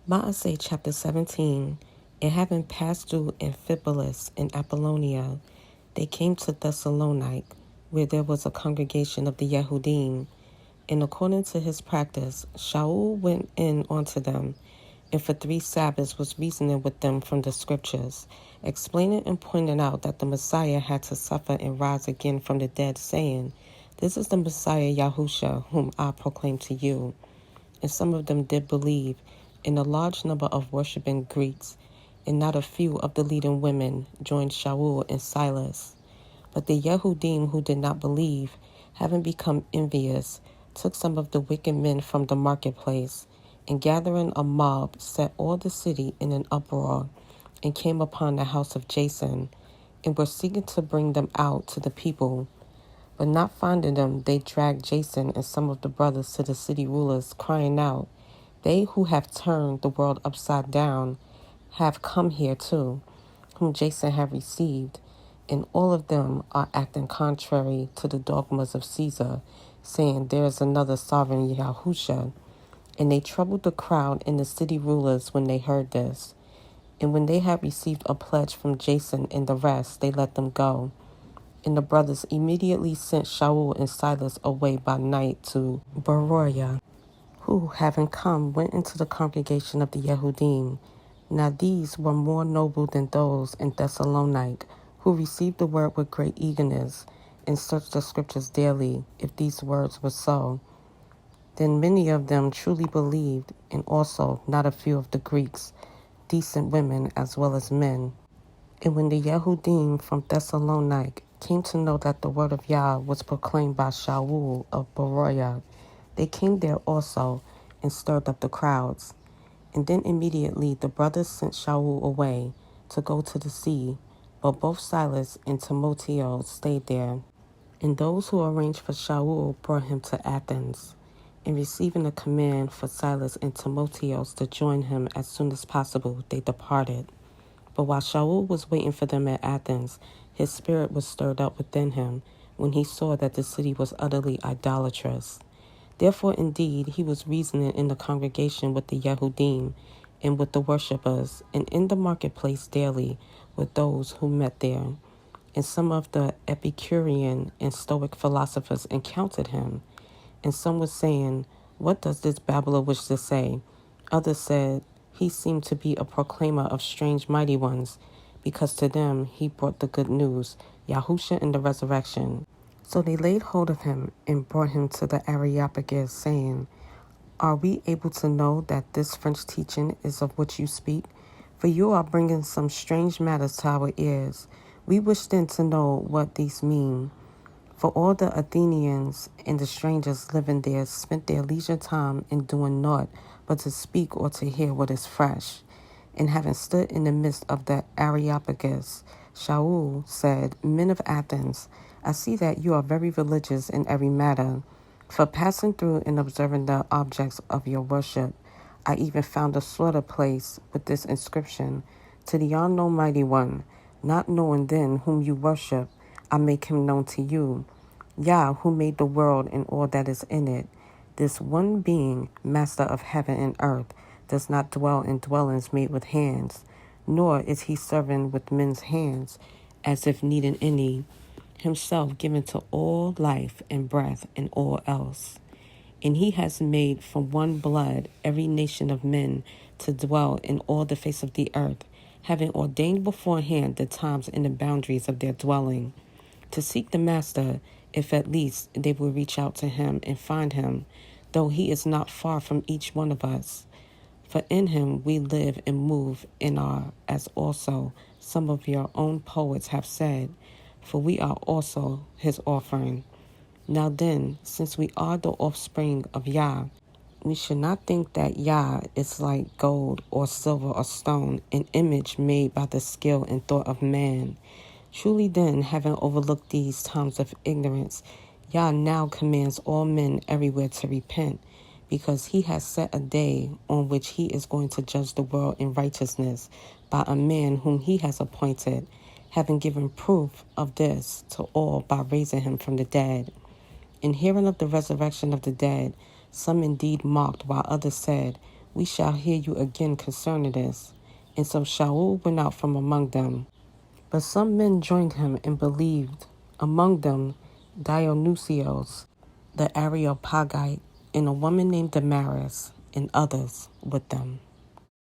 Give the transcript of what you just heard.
Maaseh chapter 17. And having passed through Amphipolis and Apollonia, they came to Thessalonica, where there was a congregation of the Yehudim. And according to his practice, Shaul went in unto them, and for 3 Sabbaths was reasoning with them from the Scriptures, explaining and pointing out that the Messiah had to suffer and rise again from the dead, saying, This is the Messiah Yahusha, whom I proclaim to you. And some of them did believe, and a large number of worshiping Greeks, and not a few of the leading women joined Shaul and Silas. But the Yehudim who did not believe, having become envious, took some of the wicked men from the marketplace, and gathering a mob, set all the city in an uproar, and came upon the house of Jason, and were seeking to bring them out to the people. But not finding them, they dragged Jason and some of the brothers to the city rulers, crying out, They who have turned the world upside down have come here too, whom Jason had received, and all of them are acting contrary to the dogmas of Caesar, saying there is another sovereign Yahusha. And they troubled the crowd and the city rulers when they heard this. And when they had received a pledge from Jason and the rest, they let them go. And the brothers immediately sent Shaul and Silas away by night to Beroia, who, having come, went into the congregation of the Yehudim. Now these were more noble than those in Thessalonica, who received the word with great eagerness, and searched the Scriptures daily, if these words were so. Then many of them truly believed, and also not a few of the Greeks, decent women as well as men. And when the Yehudim from Thessalonica came to know that the word of Yah was proclaimed by Shaul of Beroia, they came there also and stirred up the crowds. And then immediately the brothers sent Shaul away to go to the sea, but both Silas and Timoteo stayed there. And those who arranged for Shaul brought him to Athens. And receiving a command for Silas and Timoteo to join him as soon as possible, they departed. But while Shaul was waiting for them at Athens, his spirit was stirred up within him when he saw that the city was utterly idolatrous. Therefore, indeed, he was reasoning in the congregation with the Yehudim and with the worshippers, and in the marketplace daily with those who met there. And some of the Epicurean and Stoic philosophers encountered him. And some were saying, What does this babbler wish to say? Others said, He seemed to be a proclaimer of strange mighty ones, because to them he brought the good news, Yahusha and the resurrection. So they laid hold of him and brought him to the Areopagus, saying, Are we able to know that this French teaching is of which you speak? For you are bringing some strange matters to our ears. We wish then to know what these mean. For all the Athenians and the strangers living there spent their leisure time in doing naught but to speak or to hear what is fresh. And having stood in the midst of the Areopagus, Shaul said, Men of Athens, I see that you are very religious in every matter. For passing through and observing the objects of your worship, I even found a slaughter place with this inscription, To the unknown mighty one, not knowing then whom you worship, I make him known to you. Yah, who made the world and all that is in it, this one being, master of heaven and earth, does not dwell in dwellings made with hands, nor is he serving with men's hands, as if needing any, himself given to all life and breath and all else. And he has made from one blood every nation of men to dwell in all the face of the earth, having ordained beforehand the times and the boundaries of their dwelling, to seek the Master, if at least they will reach out to him and find him, though he is not far from each one of us. For in him we live and move and are, as also some of your own poets have said, for we are also his offering. Now then, since we are the offspring of Yah, we should not think that Yah is like gold or silver or stone, an image made by the skill and thought of man. Truly then, having overlooked these times of ignorance, Yah now commands all men everywhere to repent, because he has set a day on which he is going to judge the world in righteousness by a man whom he has appointed, having given proof of this to all by raising him from the dead. In hearing of the resurrection of the dead, some indeed mocked, while others said, we shall hear you again concerning this. And so Shaul went out from among them. But some men joined him and believed, among them Dionysios, the Areopagite, and a woman named Damaris, and others with them.